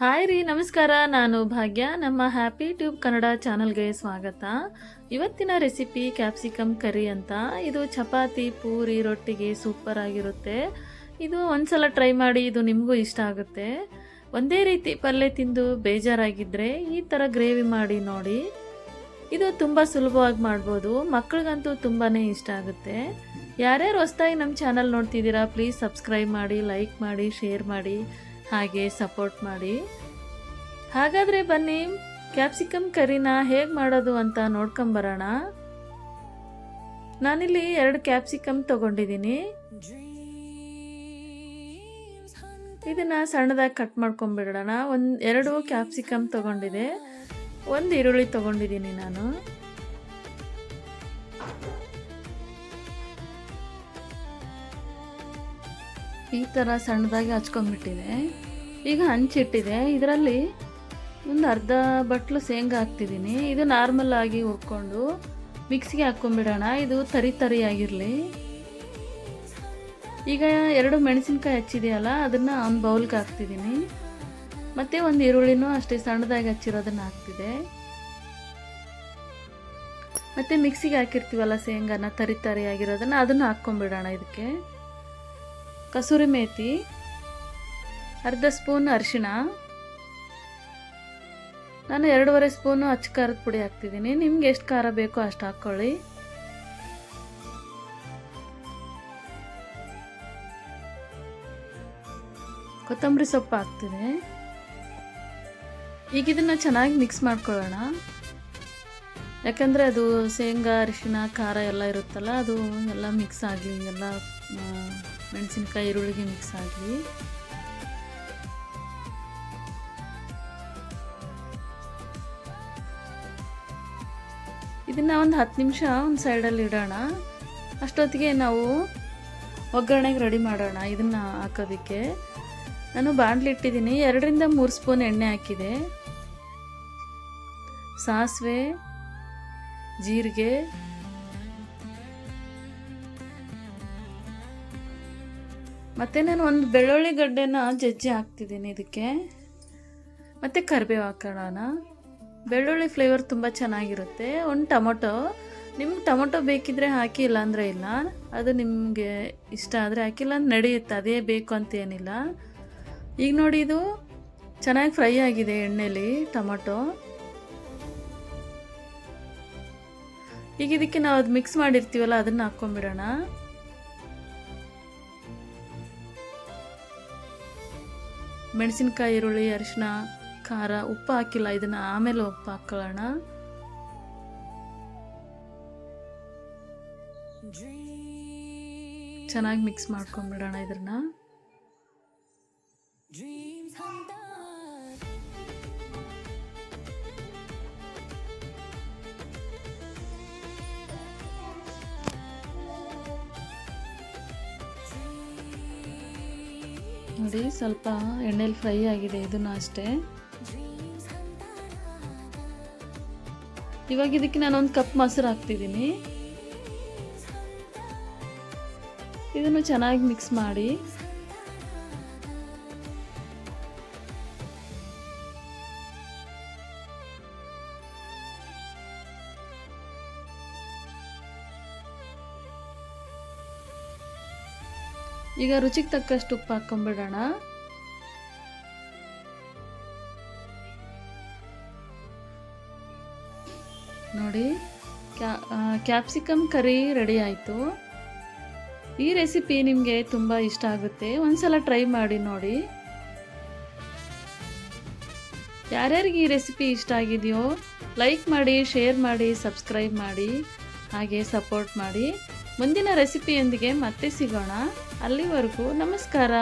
Hi ರೀ, ನಮಸ್ಕಾರ. ನಾನು ಭಾಗ್ಯ. ನಮ್ಮ ಹ್ಯಾಪಿ ಟ್ಯೂಬ್ ಕನ್ನಡ ಚಾನಲ್ಗೆ ಸ್ವಾಗತ. ಇವತ್ತಿನ ರೆಸಿಪಿ ಕ್ಯಾಪ್ಸಿಕಮ್ ಕರಿ ಅಂತ. ಇದು ಚಪಾತಿ, ಪೂರಿ, ರೊಟ್ಟಿಗೆ ಸೂಪರ್ ಆಗಿರುತ್ತೆ. ಇದು ಒಂದ್ಸಲ ಟ್ರೈ ಮಾಡಿ, ಇದು ನಿಮಗೂ ಇಷ್ಟ ಆಗುತ್ತೆ. ಒಂದೇ ರೀತಿ ಪಲ್ಯ ತಿಂದು ಬೇಜಾರಾಗಿದ್ದರೆ ಈ ಥರ ಗ್ರೇವಿ ಮಾಡಿ ನೋಡಿ. ಇದು ತುಂಬ ಸುಲಭವಾಗಿ ಮಾಡ್ಬೋದು. ಮಕ್ಕಳಿಗಂತೂ ತುಂಬಾ ಇಷ್ಟ ಆಗುತ್ತೆ. ಯಾರ್ಯಾರು ಹೊಸದಾಗಿ ನಮ್ಮ ಚಾನಲ್ ನೋಡ್ತಿದ್ದೀರಾ, ಪ್ಲೀಸ್ ಸಬ್ಸ್ಕ್ರೈಬ್ ಮಾಡಿ, ಲೈಕ್ ಮಾಡಿ, ಶೇರ್ ಮಾಡಿ, ಹಾಗೆ ಸಪೋರ್ಟ್ ಮಾಡಿ. ಹಾಗಾದರೆ ಬನ್ನಿ ಕ್ಯಾಪ್ಸಿಕಮ್ ಕರಿನ ಹೇಗೆ ಮಾಡೋದು ಅಂತ ನೋಡ್ಕೊಂಬರೋಣ. ನಾನಿಲ್ಲಿ 2 ಕ್ಯಾಪ್ಸಿಕಮ್ ತೊಗೊಂಡಿದ್ದೀನಿ. ಇದನ್ನು ಸಣ್ಣದಾಗಿ ಕಟ್ ಮಾಡ್ಕೊಂಬಿಡೋಣ. 2 ಕ್ಯಾಪ್ಸಿಕಮ್ ತೊಗೊಂಡಿದೆ, 1 ಈರುಳ್ಳಿ ತೊಗೊಂಡಿದ್ದೀನಿ ನಾನು. ಈ ಥರ ಸಣ್ಣದಾಗಿ ಹಚ್ಕೊಂಡ್ಬಿಟ್ಟಿದೆ. ಈಗ ಹಂಚಿಟ್ಟಿದೆ. ಇದರಲ್ಲಿ ಒಂದು ಅರ್ಧ ಬಟ್ಲು ಶೇಂಗಾ ಹಾಕ್ತಿದ್ದೀನಿ. ಇದು ನಾರ್ಮಲ್ ಆಗಿ ಹುರ್ಕೊಂಡು ಮಿಕ್ಸಿಗೆ ಹಾಕ್ಕೊಂಬಿಡೋಣ. ಇದು ತರಿಯಾಗಿರಲಿ. ಈಗ 2 ಮೆಣಸಿನ್ಕಾಯಿ ಹಚ್ಚಿದೆಯಲ್ಲ, ಅದನ್ನು ಒಂದು ಬೌಲ್ಗೆ ಹಾಕ್ತಿದ್ದೀನಿ. ಮತ್ತು 1 ಈರುಳ್ಳಿನೂ ಅಷ್ಟೇ ಸಣ್ಣದಾಗಿ ಹಚ್ಚಿರೋದನ್ನು ಹಾಕ್ತಿದೆ. ಮತ್ತು ಮಿಕ್ಸಿಗೆ ಹಾಕಿರ್ತೀವಲ್ಲ ಶೇಂಗಾನ, ತರಿಯಾಗಿರೋದನ್ನು ಅದನ್ನು ಹಾಕ್ಕೊಂಬಿಡೋಣ. ಇದಕ್ಕೆ ಕಸೂರಿ ಮೇಥಿ, ಅರ್ಧ ಸ್ಪೂನ್ ಅರಿಶಿಣ, ನಾನು 2.5 ಸ್ಪೂನು ಅಚ್ಚ ಖಾರದ ಪುಡಿ ಹಾಕ್ತಿದ್ದೀನಿ. ನಿಮ್ಗೆ ಎಷ್ಟು ಖಾರ ಬೇಕೋ ಅಷ್ಟು ಹಾಕ್ಕೊಳ್ಳಿ. ಕೊತ್ತಂಬರಿ ಸೊಪ್ಪು ಹಾಕ್ತಿದೆ. ಈಗ ಇದನ್ನು ಚೆನ್ನಾಗಿ ಮಿಕ್ಸ್ ಮಾಡ್ಕೊಳ್ಳೋಣ. ಯಾಕಂದರೆ ಅದು ಶೇಂಗಾ, ಅರಿಶಿಣ, ಖಾರ ಎಲ್ಲ ಇರುತ್ತಲ್ಲ, ಅದು ಎಲ್ಲ ಮಿಕ್ಸ್ ಆಗಲಿ, ಎಲ್ಲ ಮೆಣಸಿನ್ಕಾಯಿ, ಈರುಳ್ಳಿಗೆ ಮಿಕ್ಸ್ ಆಗಲಿ. ಇದನ್ನು ಒಂದು 10 ನಿಮಿಷ ಒಂದು ಸೈಡಲ್ಲಿ ಇಡೋಣ. ಅಷ್ಟೊತ್ತಿಗೆ ನಾವು ಒಗ್ಗರಣೆಗೆ ರೆಡಿ ಮಾಡೋಣ. ಇದನ್ನು ಹಾಕೋದಕ್ಕೆ ನಾನು ಬಾಣಲಿ ಇಟ್ಟಿದ್ದೀನಿ. 2ರಿಂದ 3 ಸ್ಪೂನ್ ಎಣ್ಣೆ ಹಾಕಿದೆ. ಸಾಸಿವೆ, ಜೀರಿಗೆ, ಮತ್ತು ನಾನು ಒಂದು ಬೆಳ್ಳುಳ್ಳಿ ಗಡ್ಡೆನ ಜಜ್ಜಿ ಹಾಕ್ತಿದ್ದೀನಿ ಇದಕ್ಕೆ. ಮತ್ತು ಕರಿಬೇವು ಹಾಕೋಣ. ಬೆಳ್ಳುಳ್ಳಿ ಫ್ಲೇವರ್ ತುಂಬ ಚೆನ್ನಾಗಿರುತ್ತೆ. 1 ಟೊಮೊಟೊ, ನಿಮ್ಗೆ ಟೊಮೊಟೊ ಬೇಕಿದ್ರೆ ಹಾಕಿ, ಇಲ್ಲಾಂದರೆ ಇಲ್ಲ. ಅದು ನಿಮಗೆ ಇಷ್ಟ ಆದರೆ ಹಾಕಿಲ್ಲ ಅಂದ್ರೆ ನಡೆಯುತ್ತೆ, ಅದೇ ಬೇಕು ಅಂತ ಏನಿಲ್ಲ. ಈಗ ನೋಡಿ, ಇದು ಚೆನ್ನಾಗಿ ಫ್ರೈ ಆಗಿದೆ ಎಣ್ಣೆಲಿ ಟೊಮೊಟೊ. ಈಗ ಇದಕ್ಕೆ ನಾವು ಅದು ಮಿಕ್ಸ್ ಮಾಡಿರ್ತೀವಲ್ಲ, ಅದನ್ನು ಹಾಕ್ಕೊಂಬಿಡೋಣ. ಮೆಣಸಿನ್ಕಾಯಿ, ಈರುಳ್ಳಿ, ಅರಿಶಿಣ, ಖಾರ, ಉಪ್ಪು ಹಾಕಿಲ್ಲ. ಇದನ್ನು ಆಮೇಲೆ ಉಪ್ಪು ಹಾಕ್ಕೊಳ್ಳೋಣ. ಚೆನ್ನಾಗಿ ಮಿಕ್ಸ್ ಮಾಡ್ಕೊಂಡ್ಬಿಡೋಣ ಇದನ್ನ. ನೋಡಿ, ಸ್ವಲ್ಪ ಎಣ್ಣೆಲಿ ಫ್ರೈ ಆಗಿದೆ ಇದನ್ನು ಅಷ್ಟೇ. ಇವಾಗ ಇದಕ್ಕೆ ನಾನು 1 ಕಪ್ ಮೊಸರು ಹಾಕ್ತಿದ್ದೀನಿ. ಇದನ್ನು ಚೆನ್ನಾಗಿ ಮಿಕ್ಸ್ ಮಾಡಿ. ಈಗ ರುಚಿಗೆ ತಕ್ಕಷ್ಟು ಉಪ್ಪು ಹಾಕ್ಕೊಂಬಿಡೋಣ. ನೋಡಿ, ಕ್ಯಾಪ್ಸಿಕಮ್ ಕರಿ ರೆಡಿ ಆಯಿತು. ಈ ರೆಸಿಪಿ ನಿಮಗೆ ತುಂಬ ಇಷ್ಟ ಆಗುತ್ತೆ. ಒಂದ್ಸಲ ಟ್ರೈ ಮಾಡಿ ನೋಡಿ. ಯಾರ್ಯಾರಿಗೆ ಈ ರೆಸಿಪಿ ಇಷ್ಟ ಆಗಿದೆಯೋ ಲೈಕ್ ಮಾಡಿ, ಶೇರ್ ಮಾಡಿ, ಸಬ್ಸ್ಕ್ರೈಬ್ ಮಾಡಿ, ಹಾಗೆ ಸಪೋರ್ಟ್ ಮಾಡಿ. ಮುಂದಿನ ರೆಸಿಪಿಯೊಂದಿಗೆ ಮತ್ತೆ ಸಿಗೋಣ. ಅಲ್ಲಿವರೆಗೂ ನಮಸ್ಕಾರ.